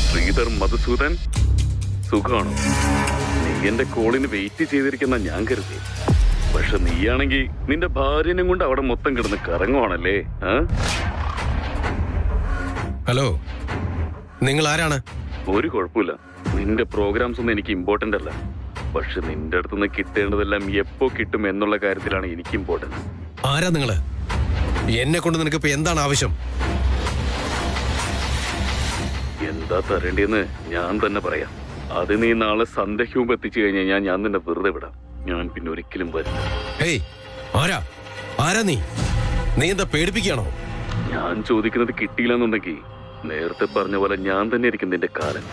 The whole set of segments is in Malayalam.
ശ്രീധർ മധുസൂദൻ, സുഖമാണോ? നീ എന്റെ കോളിന് വെയിറ്റ് ചെയ്തിരിക്കുന്ന ഞാൻ കരുതി. പക്ഷെ നീയാണെങ്കി നിന്റെ ഭാര്യനും കൊണ്ട് അവിടെ മൊത്തം കിടന്ന് കറങ്ങുവാണല്ലേ? ഹലോ, നിങ്ങൾ ആരാണ്? ഒരു കുഴപ്പമില്ല. നിന്റെ പ്രോഗ്രാംസ് ഒന്നും എനിക്ക് ഇമ്പോർട്ടന്റ് അല്ല. പക്ഷെ നിന്റെ അടുത്തുനിന്ന് കിട്ടേണ്ടതെല്ലാം എപ്പോ കിട്ടും എന്നുള്ള കാര്യത്തിലാണ് എനിക്ക് ഇമ്പോർട്ടൻസ്. ആരാ നിങ്ങള്? എന്നെ കൊണ്ട് നിനക്ക് ഇപ്പൊ എന്താണ് ആവശ്യം? എന്താ തരേണ്ടിയെന്ന് ഞാൻ തന്നെ പറയാം. അത് നീ നാളെ സന്ധ്യയ്ക്ക് മുമ്പ് എത്തിച്ചു കഴിഞ്ഞാൽ ഞാൻ നിന്നെ വെറുതെ വിടാം. ഞാൻ പിന്നെ ഒരിക്കലും വരില്ല. ഹേയ്, ആരാ നീ എന്താ പേടിപ്പിക്കുകയാണോ? ഞാൻ ചോദിക്കുന്നത് കിട്ടിയില്ലെന്നുണ്ടെങ്കിൽ നേരത്തെ പറഞ്ഞ പോലെ ഞാൻ തന്നെ ആയിരിക്കും നിന്റെ കാലൻ.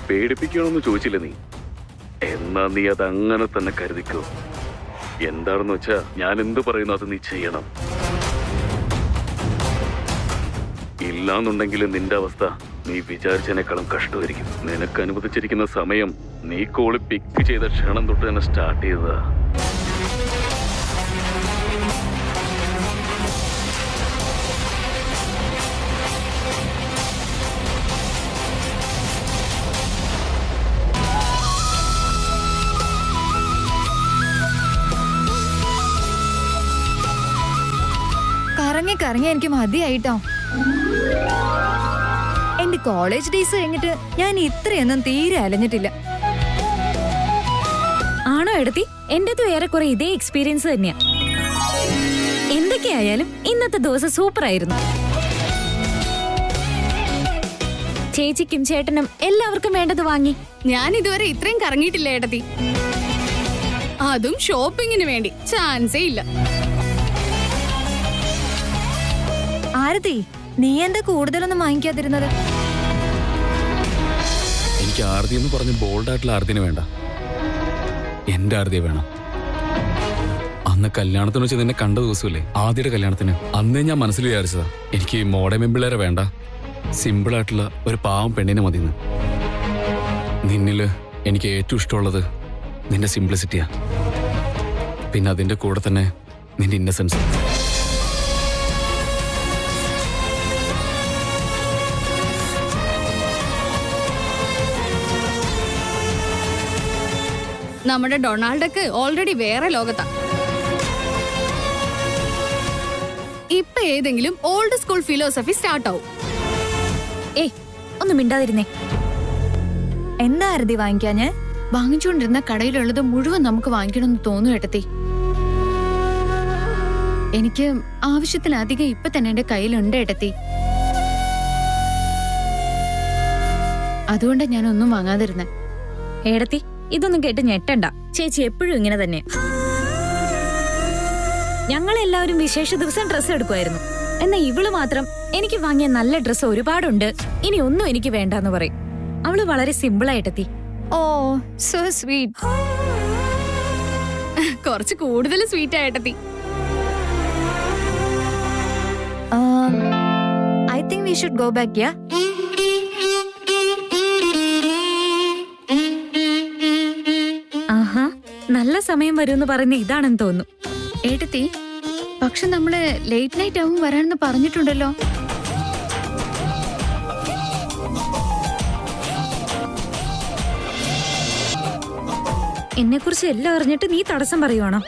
പേടിപ്പിക്കണമെന്ന് ചോദിച്ചില്ല നീ. എന്നാ നീ അത് അങ്ങനെ തന്നെ കരുതിക്കോ. എന്താണെന്ന് വെച്ചാ ഞാൻ എന്ത് പറയുന്നു അത് നീ ചെയ്യണം. ഇല്ലാന്നുണ്ടെങ്കിൽ നിന്റെ അവസ്ഥ നീ വിചാരിച്ചതിനേക്കാളും കഷ്ടമായിരിക്കും. നിനക്ക് അനുവദിച്ചിരിക്കുന്ന സമയം നീ കോളി പിക്ക് ചെയ്ത ക്ഷണം തൊട്ട് തന്നെ സ്റ്റാർട്ട് ചെയ്തതാ. കറങ്ങി എനിക്ക് മതിയായിട്ടോ. എന്റെ കോളേജ് ഡേയ്സ് കഴിഞ്ഞിട്ട് ഞാൻ ഇത്രയൊന്നും തീരെ അലഞ്ഞിട്ടില്ല. ആണോ എടുത്തി? എന്റേതും ഏറെക്കുറെ ഇതേ എക്സ്പീരിയൻസ് തന്നെയാ. എന്തൊക്കെയായാലും ഇന്നത്തെ ദിവസം സൂപ്പർ ആയിരുന്നു. ചേച്ചിക്കും ചേട്ടനും എല്ലാവർക്കും വേണ്ടത് വാങ്ങി. ഞാൻ ഇതുവരെ ഇത്രയും കറങ്ങിയിട്ടില്ല ഏട്ടത്തി. അതും ഷോപ്പിങ്ങിന് വേണ്ടി ചാൻസേ ഇല്ല. ആരതി, നീ എന്താ കൂടുതലൊന്നും വാങ്ങിക്കാതിരുന്നത്? എനിക്ക് ആർതി എന്ന് പറഞ്ഞ് ബോൾഡായിട്ടുള്ള ആർതിന് വേണ്ട, എന്റെ ആർതിയെ വേണം. അന്ന് കല്യാണത്തിന് വെച്ച് നിന്നെ കണ്ട ദിവസമില്ലേ, ആദ്യയുടെ കല്യാണത്തിന്, അന്നേ ഞാൻ മനസ്സിൽ വിചാരിച്ചതാ എനിക്ക് മോഡേൺ പെൺപിള്ളേരെ വേണ്ട, സിമ്പിളായിട്ടുള്ള ഒരു പാവം പെണ്ണിനെ മതിന്ന്. നിന്നില് എനിക്ക് ഏറ്റവും ഇഷ്ടമുള്ളത് നിന്റെ സിംപ്ലിസിറ്റിയാ. പിന്നെ അതിന്റെ കൂടെ തന്നെ നിന്റെ ഇന്നസെൻസ്. നമ്മുടെ ഡൊണാൾഡൊക്കെ ഓൾറെഡി വേറെ ലോകത്താ. ഇപ്പൊ ഏതെങ്കിലും ഓൾഡ് സ്കൂൾ ഫിലോസഫി സ്റ്റാർട്ട് ആവും. ഏയ്, ഒന്നും മിണ്ടാതിരുന്നേ. എന്താ ആരതി വാങ്ങിക്കാൻ? ഞാൻ വാങ്ങിച്ചുകൊണ്ടിരുന്ന കടയിലുള്ളത് മുഴുവൻ നമുക്ക് വാങ്ങിക്കണമെന്ന് തോന്നുന്നു ഏട്ടത്തി. എനിക്ക് ആവശ്യത്തിലധികം ഇപ്പൊ തന്നെ എന്റെ കയ്യിലുണ്ട് ഏട്ടത്തി. അതുകൊണ്ടാ ഞാൻ ഒന്നും വാങ്ങാതിരുന്നെ. ഏടത്തി, ഇതൊന്നും കേട്ട് ഞെട്ടണ്ട. ചേച്ചി എപ്പോഴും ഇങ്ങനെ തന്നെ. ഞങ്ങളെല്ലാവരും വിശേഷ ദിവസം ഡ്രസ്സ് എടുക്കുമായിരുന്നു. എന്നാ ഇവള് മാത്രം എനിക്ക് വാങ്ങിയ നല്ല ഡ്രസ്സ് ഒരുപാടുണ്ട്, ഇനി ഒന്നും എനിക്ക് വേണ്ടെന്ന് പറയും. അവള് വളരെ സിമ്പിളായിട്ടെത്തി. ഓ, സോ സ്വീറ്റ്. കുറച്ച് കൂടുതൽ സ്വീറ്റ് ആയിട്ടെത്തി. I think we should go back, yeah? ആഹാ, നല്ല സമയം വരുമെന്ന് പറയുന്ന ഇതാണെന്ന് തോന്നുന്നു. ഏട്ടത്തി, പക്ഷെ നമ്മള് ലേറ്റ് നൈറ്റ് ആവും വരാനെന്ന് പറഞ്ഞിട്ടുണ്ടല്ലോ. എന്നെ കുറിച്ച് എല്ലാം അറിഞ്ഞിട്ട് നീ തടസ്സം പറയുവാണോ?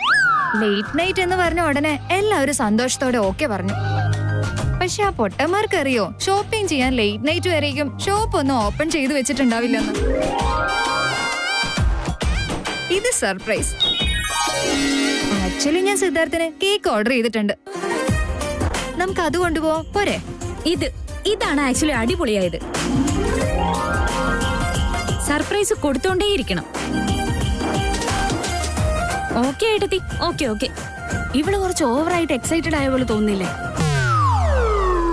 ലേറ്റ് നൈറ്റ് എന്ന് പറഞ്ഞ ഉടനെ എല്ലാവരും സന്തോഷത്തോടെ ഓക്കെ പറഞ്ഞു. പക്ഷെ ആ പൊട്ടന്മാർക്ക് അറിയോ, ഷോപ്പിംഗ് ചെയ്യാൻ ലേറ്റ് നൈറ്റ് വരേക്കും ഷോപ്പ് ഒന്നും ഓപ്പൺ ചെയ്തു വെച്ചിട്ടുണ്ടാവില്ലെന്ന്. ഇത് സർപ്രൈസ്. ആക്ച്വലി ഞാൻ സിദ്ധാർത്ഥിന് കേക്ക് ഓർഡർ ചെയ്തിട്ടുണ്ട്. നമുക്ക് അത് കൊണ്ടുപോവാ പോരെ? ഇതാണ് ആക്ച്വലി അടിപൊളിയായത്. സർപ്രൈസ് കൊടുത്തോണ്ടേയിരിക്കണം. ഓക്കെ ഏട്ടത്തി, ഓക്കെ. ഇവള് കുറച്ച് ഓവറായിട്ട് എക്സൈറ്റഡ് ആയ പോലെ തോന്നില്ലേ?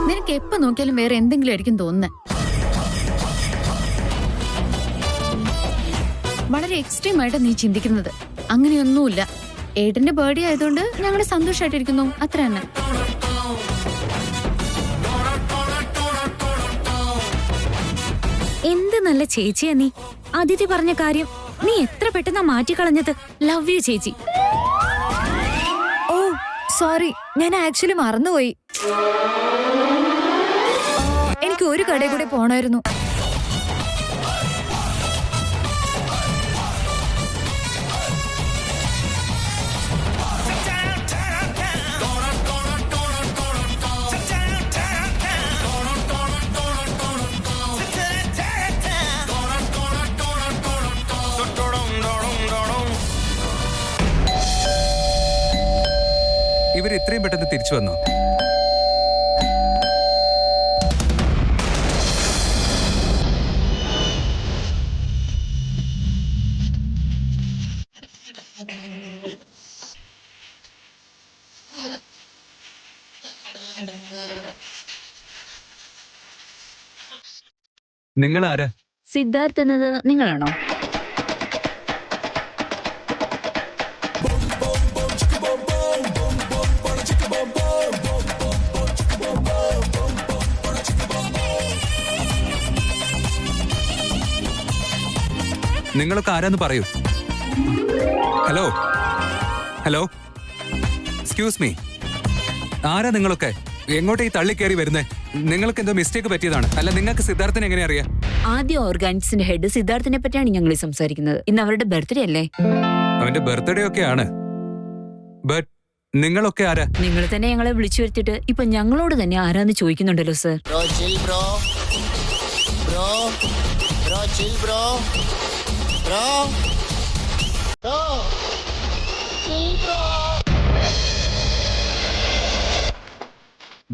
നിനക്ക് എപ്പോ നോക്കിയാലും വേറെ എന്തെങ്കിലും ആയിരിക്കും തോന്നുന്നത്. വളരെ എക്സ്ട്രീം ആയിട്ട് നീ ചിന്തിക്കുന്നത്. അങ്ങനെയൊന്നുമില്ല. ഏട്ടന്റെ ബർത്ത്ഡേ ആയതുകൊണ്ട് ഞങ്ങള് സന്തോഷമായിട്ടിരിക്കുന്നു, അത്ര തന്നെ. എന്ത് നല്ല ചേച്ചിയാ നീ. അതിഥി പറഞ്ഞ കാര്യം നീ എത്ര പെട്ടെന്നാ മാറ്റിക്കളഞ്ഞത്. ലവ് യു ചേച്ചി. ഓ സോറി, ഞാൻ ആക്ച്വലി മറന്നുപോയി. എനിക്ക് ഒരു കടയിൽ കൂടെ പോണായിരുന്നു. ഇവർ ഇത്രയും പെട്ടെന്ന് തിരിച്ചു വന്നോ? നിങ്ങൾ ആരാ? സിദ്ധാർത്ഥ് എന്നത് നിങ്ങളാണോ? നിങ്ങളൊക്കെ ആരാന്ന് പറയൂ. ഹലോ ഹലോ, എക്സ്ക്യൂസ് മീ, ആരാ നിങ്ങളൊക്കെ? എങ്ങോട്ടേ ഈ തള്ളിക്കയറി വരുന്നേ? നിങ്ങൾക്ക് എന്തോ മിസ്റ്റേക്ക് പറ്റിയതാണ്. അല്ല, നിങ്ങൾക്ക് സിദ്ധാർത്ഥിനെ എങ്ങനെ അറിയാം? ആദ്യ ഓർഗാനിക്സിന്റെ ഹെഡ് സിദ്ധാർത്ഥിനെ പറ്റിയാണ് ഞങ്ങൾ ഈ സംസാരിക്കുന്നത്. ഇന്ന് അവരുടെ ബർത്ത്ഡേ അല്ലേ? അവന്റെ ബർത്ത്ഡേ ഒക്കെ ആണ്. ബട്ട് നിങ്ങളൊക്കെ ആരാ? നിങ്ങൾ തന്നെ ഞങ്ങളെ വിളിച്ചു വരുത്തിട്ട് ഇപ്പൊ ഞങ്ങളോട് തന്നെ ആരാന്ന് ചോദിക്കുന്നുണ്ടല്ലോ സർ.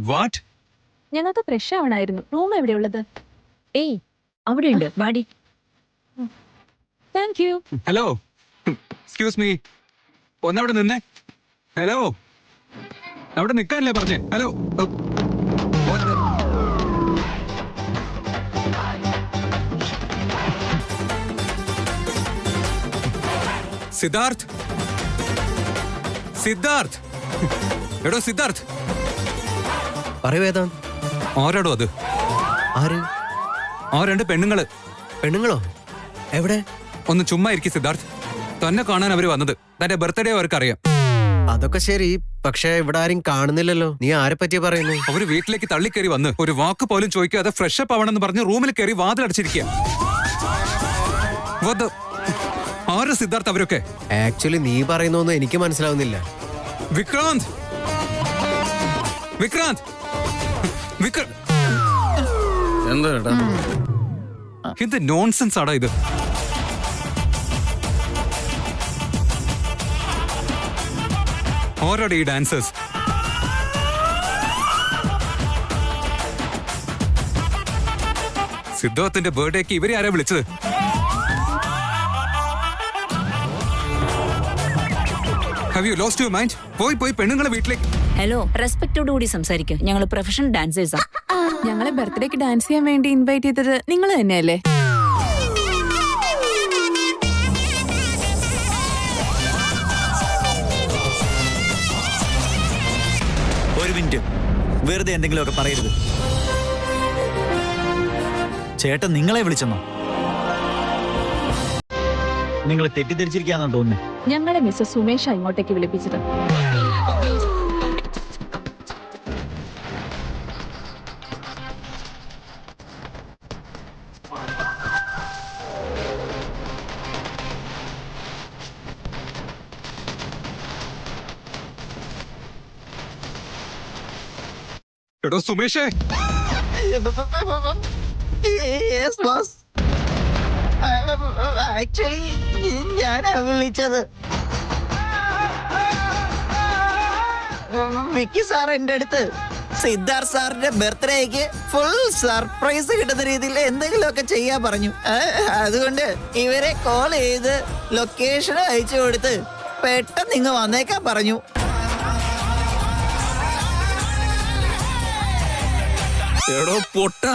വാട്ട്? ഞങ്ങൾക്ക് ഫ്രഷ് ആവണായിരുന്നു. റൂം എവിടെയുള്ളത്? ഏയ് അവിടെയുണ്ട്, വാടി. Thank you. Hello, excuse me, ഒന്നവിടെ നിന്നേ. ഹലോ, അവിടെ നിൽക്കാനല്ലേ പറഞ്ഞേ? ഹലോ, സിദ്ധാർത്ഥ്, സിദ്ധാർത്ഥ്, എടോ സിദ്ധാർത്ഥ്. പറയൂ വേദാന്ത്. ആരാടോ അത്? ആര്? ആ രണ്ട് പെണ്ണുങ്ങള്. പെണ്ണുങ്ങളോ? എവിടെ? ഒന്ന് ചുമ്മാ ഇരിക്കും സിദ്ധാർത്ഥ്. തന്നെ കാണാൻ അവര് വന്നത്. തന്റെ ബർത്ത്ഡേ അവർക്കറിയാം. അതൊക്കെ ശരി, പക്ഷെ ഇവിടെ ആരും കാണുന്നില്ലല്ലോ. നീ ആരെ പറ്റിയാ പറയുന്നു? അവര് വീട്ടിലേക്ക് തള്ളിക്കയറി വന്ന് ഒരു വാക്ക് പോലും ചോദിക്കാതെ ഫ്രഷ് അപ്പ് ആവണമെന്ന് പറഞ്ഞ് റൂമിൽ കയറി വാതിലടച്ചിരിക്കുക. ആര് സിദ്ധാർത്ഥ് അവരൊക്കെ? ആക്ച്വലി നീ പറയുന്നൊന്നും എനിക്ക് മനസ്സിലാവുന്നില്ല. വിക്രാന്ത്, വിക്രാന്ത്, എന്താ ഏട്ടാ? എന്ത് നോൺസെൻസ് ആടാ ഇത്? ഓരോടെ ഈ ഡാൻസേഴ്സ്? സിദ്ധാർത്ഥിന്റെ ബർത്ത്ഡേക്ക് ഇവരെ ആരാ വിളിച്ചത്? Have you lost your mind? പോയി പെണ്ണുങ്ങളെ വീട്ടിലേക്ക്. ഹലോ, റെസ്പെക്റ്റോട് കൂടി സംസാരിക്കും. ഞങ്ങൾ പ്രൊഫഷണൽ ഡാൻസേഴ്സാ. ഞങ്ങളെ ബർത്ത്ഡേക്ക് ഡാൻസ് ചെയ്യാൻ വേണ്ടി ഇൻവൈറ്റ് ചെയ്തത് നിങ്ങൾ തന്നെയല്ലേ? ഒരു മിനിറ്റ്, വെറുതെ എന്തെങ്കിലുമൊക്കെ പറയരുത്. ചേട്ടൻ നിങ്ങളെ വിളിച്ചെന്നോ? നിങ്ങൾ തെറ്റിദ്ധരിച്ചിരിക്കാന്നാണ് തോന്നുന്നത്. ഞങ്ങളെ മിസ്സസ് സുമേഷ ഇങ്ങോട്ടേക്ക് വിളിപ്പിച്ചത്. എടോ സുമേഷേ, ആക്ച്വലി ഞാനാ വിളിച്ചത്. വിക്കി സാർ എന്റെ അടുത്ത് സിദ്ധാർത്ഥ് സാറിന്റെ ബർത്ത്ഡേക്ക് ഫുൾ സർപ്രൈസ് കിട്ടുന്ന രീതിയിൽ എന്തെങ്കിലുമൊക്കെ ചെയ്യാൻ പറഞ്ഞു. അതുകൊണ്ട് ഇവരെ കോൾ ചെയ്ത് ലൊക്കേഷൻ അയച്ചു കൊടുത്ത് പെട്ടെന്ന് ഇങ്ങ് വന്നേക്കാൻ പറഞ്ഞു. എടോ പൊട്ട,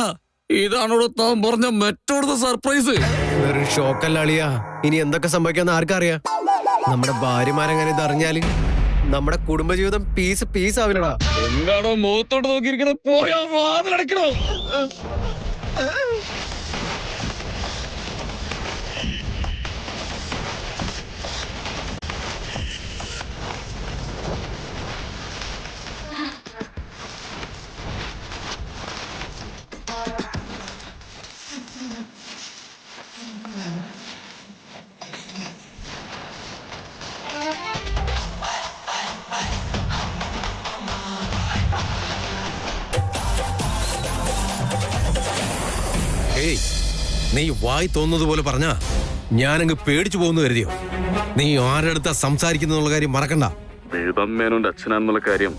ഇതാണോടോ താൻ പറഞ്ഞ മറ്റോടത്തെ സർപ്രൈസ്? വെറും ഷോക്കല്ല അളിയാ. ഇനി എന്തൊക്കെ സംഭവിക്കാന്ന് ആർക്കറിയാം? നമ്മുടെ ഭാര്യമാരെങ്ങനെ ഇതറിഞ്ഞാല് നമ്മുടെ കുടുംബജീവിതം പീസ് ആവില്ലടാ. എന്താണോ മുഖത്തോട്ട് നോക്കിയിരിക്കണത്? പോയാ വാതിലടയ്ക്കണോ? ഏയ്, നീ വായി തോന്നുന്നത് പോലെ പറഞ്ഞാ ഞാനങ്ങ് പേടിച്ചു പോകുന്നു കരുതിയോ? നീ ആരെടുത്താ സംസാരിക്കുന്നുള്ള കാര്യം മറക്കണ്ട. വേദാന്ത് മേനോന്റെ അച്ഛനാന്നുള്ള കാര്യം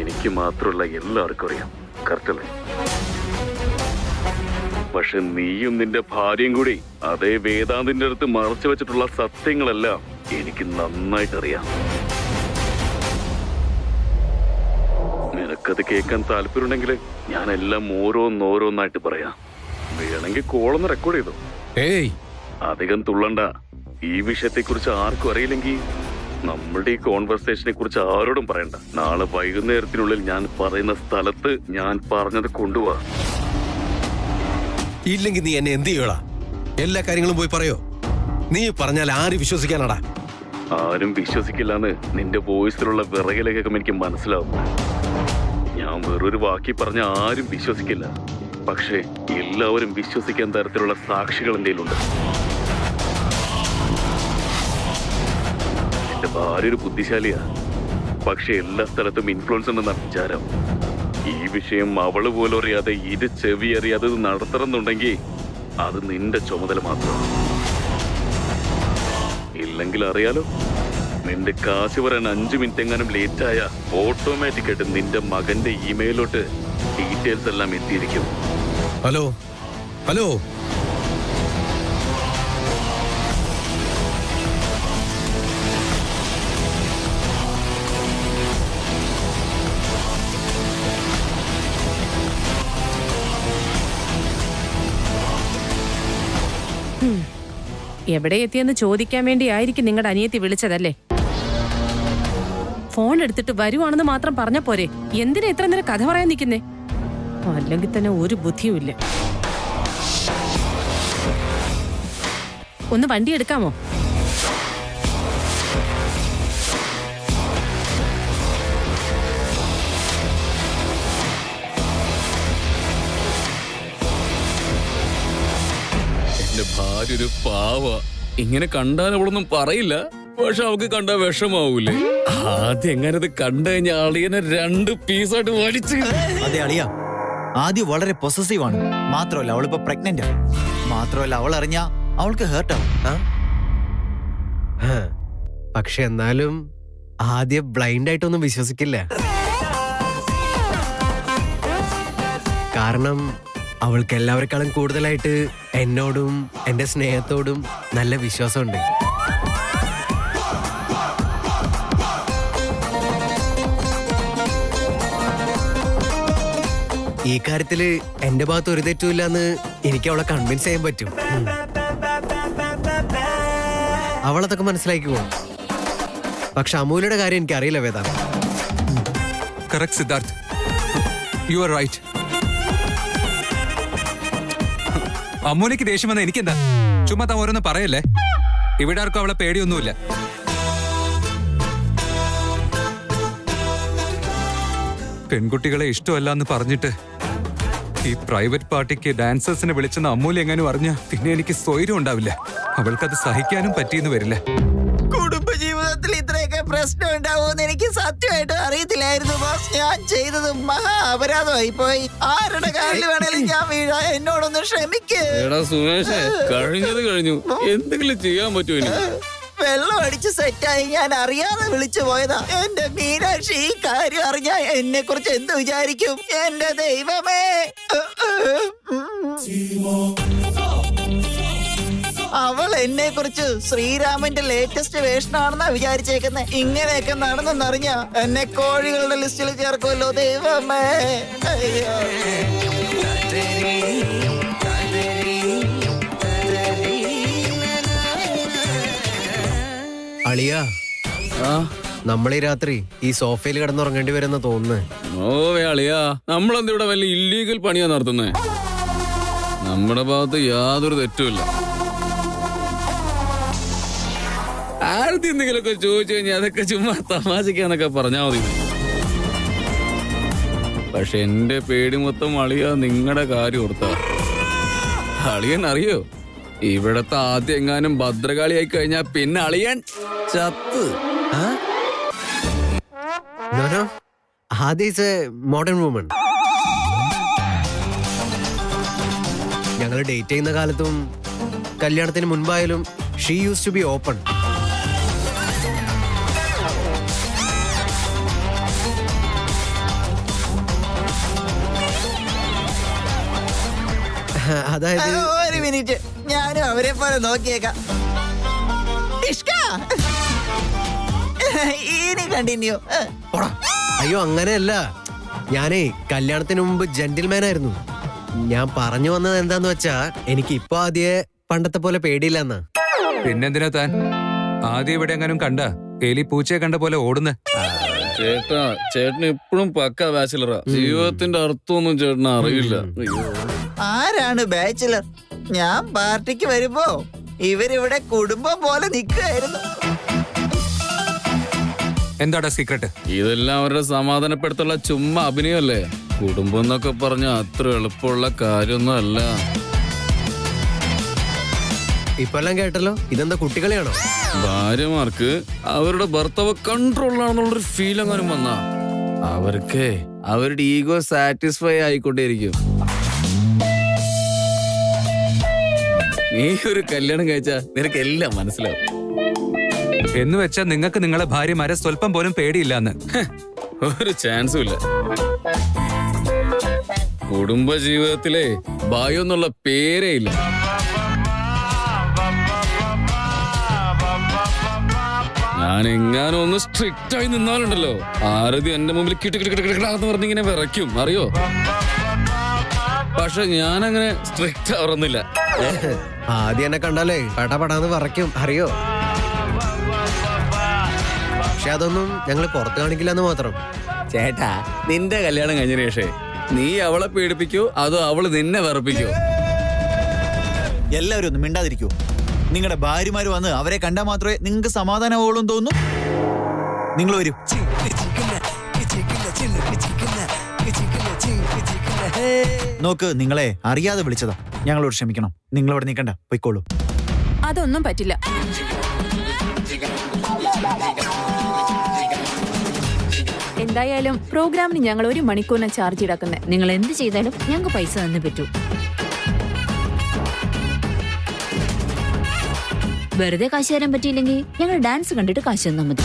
എനിക്ക് മാത്രമല്ല എല്ലാവർക്കും അറിയാം. കറക്റ്റല്ലേ? പക്ഷെ നീയും നിന്റെ ഭാര്യയും കൂടി അതേ വേദാന്തിന്റെ അടുത്ത് മറച്ചു വെച്ചിട്ടുള്ള സത്യങ്ങളെല്ലാം എനിക്ക് നന്നായിട്ടറിയാം. നിനക്കത് കേൾക്കാൻ താല്പര്യമുണ്ടെങ്കിൽ ഞാനെല്ലാം ഓരോന്നോരോന്നായിട്ട് പറയാം. വേണമെങ്കിൽ കോളൊന്ന് റെക്കോർഡ് ചെയ്തു. ഏയ്, അധികം തുള്ളണ്ട. ഈ വിഷയത്തെക്കുറിച്ച് ആർക്കും അറിയില്ലെങ്കിൽ നമ്മുടെ ഈ കോൺവെർസേഷനെ കുറിച്ച് ആരോടും പറയണ്ട. നാളെ വൈകുന്നേരത്തിനുള്ളിൽ ഞാൻ പറയുന്ന സ്ഥലത്ത് ഞാൻ പറഞ്ഞത് കൊണ്ടുപോവാ. ഇല്ലെങ്കിൽ നീ എന്നെ എന്ത് ചെയ്യടാ? എല്ലാ കാര്യങ്ങളും പോയി പറയോ? നീ പറഞ്ഞാൽ ആര് വിശ്വസിക്കാനാടാ? ആരും വിശ്വസിക്കില്ലാന്ന് നിന്റെ വോയിസിലുള്ള വിറകിലേക്കൊക്കെ എനിക്ക് മനസ്സിലാവും. ഞാൻ വേറൊരു വാക്കി പറഞ്ഞ ആരും വിശ്വസിക്കില്ല. പക്ഷേ എല്ലാവരും വിശ്വസിക്കാൻ തരത്തിലുള്ള സാക്ഷികൾ എന്തെങ്കിലുണ്ട്. എന്റെ ഭാര്യ ഒരു ബുദ്ധിശാലിയാ. പക്ഷെ എല്ലാ സ്ഥലത്തും ഇൻഫ്ലുവൻസ് ഉണ്ടെന്ന വിചാരം. ഈ വിഷയം അവള് പോലും അറിയാതെ ഇത് ചെവി അറിയാതെ നടത്തണമെന്നുണ്ടെങ്കിൽ അത് നിന്റെ ചുമതല മാത്രം. ഇല്ലെങ്കിൽ അറിയാലോ, നിന്റെ കാശ് വരാൻ 5 മിനിറ്റ് എങ്ങാനും ലേറ്റായ ഓട്ടോമാറ്റിക് ആയിട്ട് നിന്റെ മകന്റെ ഇമെയിലോട്ട് ഡീറ്റെയിൽസ് എല്ലാം എത്തിയിരിക്കും. ഹലോ ഹലോ, എവിടെ എത്തിയെന്ന് ചോദിക്കാൻ വേണ്ടി ആയിരിക്കും നിങ്ങളുടെ അനിയത്തി വിളിച്ചതല്ലേ? ഫോൺ എടുത്തിട്ട് വരുവാണെന്ന് മാത്രം പറഞ്ഞ പോരെ? എന്തിനാ എത്ര നേരം കഥ പറയാൻ നിൽക്കുന്നേ? അല്ലെങ്കിൽ തന്നെ ഒരു ബുദ്ധിയുമില്ല. ഒന്ന് വണ്ടി എടുക്കാമോ? എന്റെ ഭാര്യ ഒരു പാവ. ഇങ്ങനെ കണ്ടാൽ അവളൊന്നും പറയില്ല. പക്ഷെ അവൾക്ക് കണ്ട വിഷമാവൂലേ? ആദ്യം എങ്ങനെ ഇത് കണ്ടു കഴിഞ്ഞ അളിയനെ 2 പീസായിട്ട് വലിച്ച്. അതെ അളിയ, ആദ്യം വളരെ പൊസസീവ് ആണ്. മാത്രമല്ല അവളിപ്പോ പ്രഗ്നന്റ് ആണ്. മാത്രമല്ല അവൾ അറിഞ്ഞ അവൾക്ക് ഹേർട്ടാവും. പക്ഷെ എന്നാലും ആദ്യം ബ്ലൈൻഡ് ആയിട്ടൊന്നും വിശ്വസിക്കില്ല. കാരണം അവൾക്ക് എല്ലാവരെക്കാളും കൂടുതലായിട്ട് എന്നോടും എന്റെ സ്നേഹത്തോടും നല്ല വിശ്വാസമുണ്ട്. ഈ കാര്യത്തില് എന്റെ ഭാഗത്ത് ഒരു തെറ്റുമില്ലെന്ന് എനിക്ക് അവളെ കൺവിൻസ് ചെയ്യാൻ പറ്റും. അവളതൊക്കെ മനസ്സിലാക്കിക്കോ. പക്ഷെ അമൂലയുടെ കാര്യം എനിക്ക് അറിയില്ല Vedant. Correct Siddharth, you are right. അമ്മൂലേക്ക് ദേഷ്യം വന്ന എനിക്കെന്താ? ചുമ്മാ താൻ ഓരോന്ന് പറയല്ലേ. ഇവിടെ ആർക്കും അവളെ പേടിയൊന്നുമില്ല. പെൺകുട്ടികളെ ഇഷ്ടമല്ല എന്ന് പറഞ്ഞിട്ട് ഈ പ്രൈവറ്റ് പാർട്ടിക്ക് ഡാൻസേഴ്സിനെ വിളിച്ചെന്ന് അമ്മൂലി എങ്ങാനും അറിഞ്ഞ പിന്നെ എനിക്ക് സ്വൈര്യം ഉണ്ടാവില്ല. അവൾക്കത് സഹിക്കാനും പറ്റിയെന്ന് വരില്ല. കുടുംബജീവിതത്തിൽ ഇത്രയൊക്കെ പ്രശ്നം ഉണ്ടാവുമെന്ന് എനിക്ക് സത്യമായിട്ട് അറിയത്തില്ലായിരുന്നു ബോസ്. ഞാൻ ചെയ്തത് മഹാ അപരാധമായി പോയി. ആരുടെ കാലിൽ വേണേലും ഞാൻ വീഴാ. എന്നോടൊന്ന് ക്ഷമിക്ക്. സുമേഷേ, കഴിഞ്ഞത് കഴിഞ്ഞു. എന്തെങ്കിലും ചെയ്യാൻ പറ്റുമോ ഇനി? വെള്ളം അടിച്ച് സെറ്റായി ഞാൻ അറിയാതെ വിളിച്ചു പോയതാ. എന്റെ മീനാക്ഷി ഈ കാര്യം അറിഞ്ഞാ എന്നെ കുറിച്ച് എന്ത് വിചാരിക്കും? എന്റെ ദൈവമേ, അവൾ എന്നെ കുറിച്ച് ശ്രീരാമന്റെ ലേറ്റസ്റ്റ് വേഷനാണെന്നാ വിചാരിച്ചേക്കുന്നത്. ഇങ്ങനെയൊക്കെ നടന്നെന്നറിഞ്ഞ എന്നെ കോഴികളുടെ ലിസ്റ്റിൽ ചേർക്കുമല്ലോ ദൈവമേ. അയ്യോ, അളിയാ, നമ്മളീ രാത്രി ഈ സോഫയിൽ കിടന്നുറങ്ങേണ്ടി വരുന്ന തോന്നുന്നു. ഓവേ അളിയാ, നമ്മളെന്തിവിടെ വല്ല ഇല്ലീഗൽ പണിയാ നടത്തുന്നേ? നമ്മുടെ ഭാഗത്ത് യാതൊരു തെറ്റുമില്ല. ആരത്തി എന്തെങ്കിലുമൊക്കെ ചോദിച്ചു കഴിഞ്ഞാൽ അതൊക്കെ ചുമ്മാ തമാശക്കാന്നൊക്കെ പറഞ്ഞാ മതി. പക്ഷെ എന്റെ പേടി മൊത്തം അളിയാ നിങ്ങളുടെ കാര്യം ഓർത്താ. അളിയൻ അറിയോ, ഇവിടത്തെ ആദ്യം എങ്ങാനും ഭദ്രകാളിയായി കഴിഞ്ഞാ പിന്നെ അളിയൻ ചത്ത്. ആദ്യ മോഡേൺ വുമൺ. ഞങ്ങൾ ഞങ്ങൾ ഡേറ്റ് ചെയ്യുന്ന കാലത്തും കല്യാണത്തിന് മുൻപായാലും she use to be open. അതായത് ഒരു മിനിറ്റ്, ഞാനും അവരെ പോലെ നോക്കിയേക്കാം. ഇഷ്ക, ഇനി കണ്ടിന്യൂ. പോടാ. അയ്യോ അങ്ങനെയല്ല, ഞാനേ കല്യാണത്തിന് മുമ്പ് ജെന്റിൽമാൻ ആയിരുന്നു. ഞാൻ പറഞ്ഞു വന്നത് എന്താന്ന് വെച്ചാ എനിക്ക് ഇപ്പൊ ആദ്യേ പണ്ടത്തെ പോലെ പേടിയില്ലെന്നാ. പിന്നെന്തിനാ താൻ ആദ്യം ഇവിടെ എങ്ങാനും കണ്ട എലി പൂച്ചയെ കണ്ട പോലെ ഓടുന്ന? ചേട്ടാ, ചേട്ടന് എപ്പോഴും പക്ക ബാച്ചിലറാ. ജീവിതത്തിന്റെ അർത്ഥമൊന്നും ചേട്ടന് അറിയില്ല. ആരാണ് ബാച്ചിലർ? ഞാൻ പാർട്ടിക്ക് വരുമ്പോ ഇവരിവിടെ കുടുംബം പോലെ നിൽക്കുകയായിരുന്നു. എന്താടാ സീക്രട്ട്? ഇതെല്ലാം അവരുടെ സമാധാനപ്പെടുത്തുള്ള ചുമ്മാ അഭിനയമല്ലേ. കുടുംബം എന്നൊക്കെ പറഞ്ഞ അത്ര എളുപ്പമുള്ള കാര്യമൊന്നും അല്ല. ഇപ്പൊ എല്ലാം കേട്ടല്ലോ, ഇതെന്താ കുട്ടികളെയാണോ? ഭാര്യമാർക്ക് അവരുടെ ഭർത്താവ് കൺട്രോളിലാണെന്നുള്ളൊരു ഫീൽ എങ്ങാനും വന്നാ അവർക്ക് അവരുടെ ഈഗോ സാറ്റിസ്ഫൈ ആയിക്കൊണ്ടേയിരിക്കും. നീ ഒരു കല്യാണം കഴിച്ചാ നിനക്ക് എല്ലാം മനസ്സിലാവും. എന്ന് വെച്ചാ നിങ്ങൾക്ക് നിങ്ങളെ ഭാര്യമാരെ സ്വല്പം പോലും പേടിയില്ലാന്ന്? ഒരു ചാൻസും ഇല്ല. കുടുംബ ജീവിതത്തിലെ ഭയം എന്നുള്ള പേരേ ഇല്ല. ഞാൻ എങ്ങാനും ഒന്ന് സ്ട്രിക്റ്റ് ആയി നിന്നാലുണ്ടല്ലോ, ആരതി എന്റെ മുമ്പിൽ കിട്ടിക്കിട്ടിക്കിട്ടിക്കിട്ടാന്ന് പറഞ്ഞിങ്ങനെ വിറയ്ക്കും, അറിയോ? പക്ഷെ ഞാനങ്ങനെ സ്ട്രിക്റ്റ് ആവുന്നില്ല. ആദ്യം എന്നെ കണ്ടാലേ പടപടാന്ന് പറയ്ക്കും, അറിയോ? പക്ഷെ അതൊന്നും ഞങ്ങൾ പുറത്ത് കാണിക്കില്ലെന്ന് മാത്രം. ചേട്ടാ, നിന്റെ കല്യാണം കഴിഞ്ഞ ശേഷേ നീ അവളെ പേടിപ്പിക്കോ അതോ അവള് നിന്നെ വിറപ്പിക്കോ? എല്ലാവരും ഒന്ന് മിണ്ടാതിരിക്കൂ. നിങ്ങളുടെ ഭാര്യമാര് വന്ന് അവരെ കണ്ടാൽ മാത്രമേ നിങ്ങൾക്ക് സമാധാനമാവുള്ളൂ തോന്നുന്നു. നിങ്ങൾ വരൂ. നോക്ക്, നിങ്ങളെ അറിയാതെ വിളിച്ചതാ. ഞങ്ങളോട് ക്ഷമിക്കണം. നിങ്ങളോട് നിൽക്കണ്ട, പൊയ്ക്കോളൂ. അതൊന്നും പറ്റില്ല. എന്തായാലും പ്രോഗ്രാമിന് ഞങ്ങൾ 1 മണിക്കൂറിന് ചാർജ് ഈടാക്കുന്നത്. നിങ്ങൾ എന്ത് ചെയ്താലും ഞങ്ങൾക്ക് പൈസ തന്നെ പറ്റൂ. വെറുതെ കാശ് തരാൻ പറ്റിയില്ലെങ്കിൽ ഞങ്ങൾ ഡാൻസ് കണ്ടിട്ട് കാശ് തന്നാൽ മതി.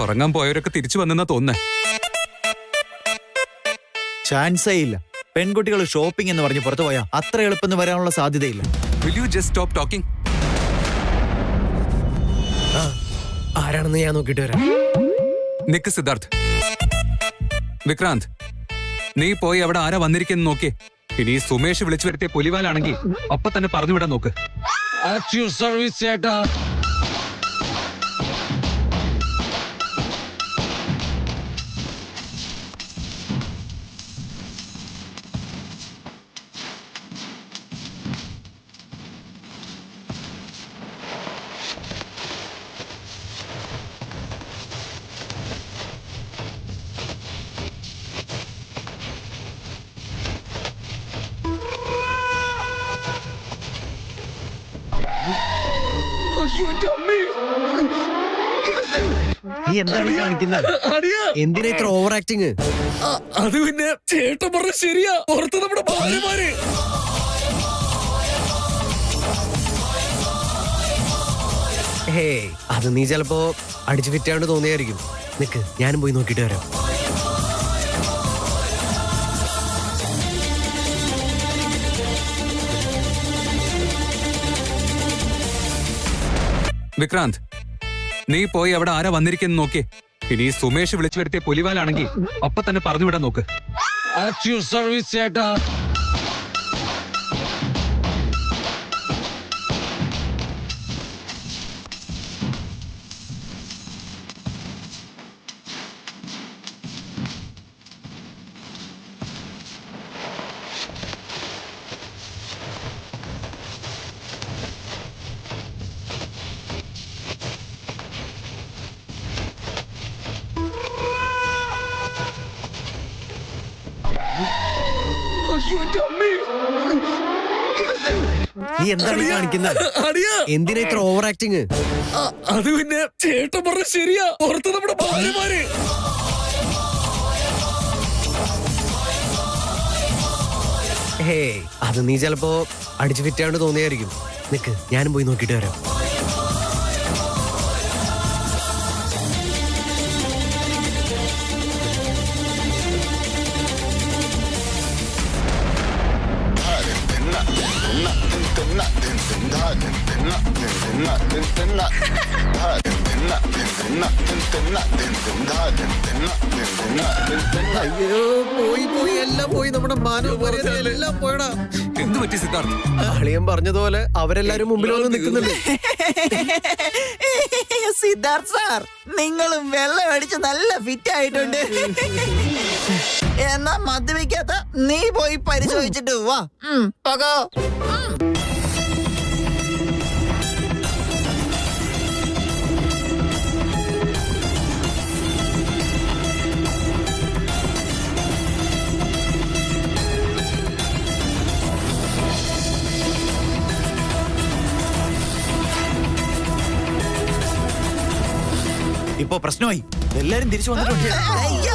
ഉറങ്ങാൻ പോയവരൊക്കെ തിരിച്ചു വന്നെന്നാ തോന്നുന്നേ. ചാൻസേ ഇല്ല. പെൺകുട്ടികൾ ഷോപ്പിംഗ് എന്ന് പറഞ്ഞ് പുറത്തു പോയാ അത്ര എളുപ്പം വരാനുള്ള സാധ്യതയില്ല. Will you just stop talking? ആരാണെന്ന് ഞാൻ നോക്കിട്ട് വരാം. നിക്ക് സിദ്ധാർത്ഥ്. വിക്രാന്ത്, നീ പോയി അവിടെ ആരാ വന്നിരിക്കുന്നു നോക്കിയേ. ഇനി സുമേഷ് വിളിച്ചു വരുത്തിയ പുലിവാലാണെങ്കിൽ അപ്പൊ തന്നെ പറഞ്ഞുവിടാൻ നോക്ക്. നീ എന്താണ് കാണിക്കുന്നത്? എന്തിനാ ഇത്ര ഓവർ ആക്ടിങ്? അത് പിന്നെ ചേട്ടൻ പറഞ്ഞ ശരിയാ. പുറത്ത് നമ്മുടെ ഭാര്യമാര്. ഹേ, അത് നീ ചിലപ്പോ അടിച്ചു ഫിറ്റാണ്ട് തോന്നിയായിരിക്കും. നിക്ക്, ഞാനും പോയി നോക്കിട്ട് വരാം. വിക്രാന്ത്, നീ പോയി അവിടെ ആരാ വന്നിരിക്കുന്നു നോക്കിയേ. ഇനി സുമേഷ് വിളിച്ചു വരുത്തിയ പുലിവാലാണെങ്കിൽ അപ്പൊ തന്നെ പറഞ്ഞുവിടാൻ നോക്ക്. നീ എന്താണ് കാണിക്കുന്നത്? എന്തിനാ ഇത്ര ഓവർ ആക്ടിങ്? അത് പിന്നെ ചേട്ടൻ പറഞ്ഞ ശരിയാ, പുറത്ത് നമ്മുടെ ഭാര്യമാര്. ഹേ, അത് നീ ചിലപ്പോ അടിച്ചു ഫിറ്റാണ്ട് തോന്നിയായിരിക്കും. നിക്ക്, ഞാനും പോയി നോക്കിട്ട് വരാം. അയ്യോ, പോയി എല്ലാം പോയി. നമ്മുടെ മാനവ എല്ലാം പോയടാ. എന്ത് പറ്റി സിദ്ധാർത്ഥ്? അളിയൻ പറഞ്ഞതുപോലെ അവരെല്ലാരും മുമ്പിൽ വന്ന് നിൽക്കുന്നുണ്ട്. സിദ്ധാർത്ഥ് സാർ, നിങ്ങളും വെള്ളം അടിച്ച് നല്ല ഫിറ്റ് ആയിട്ടുണ്ട്. എന്നാ മദ്യപിക്കാത്ത നീ പോയി പരിശോധിച്ചിട്ട് വാ. പോകോ. ഇപ്പൊ പ്രശ്നമായി, എല്ലാരും തിരിച്ചു വന്നിട്ടുണ്ട്. അയ്യോ,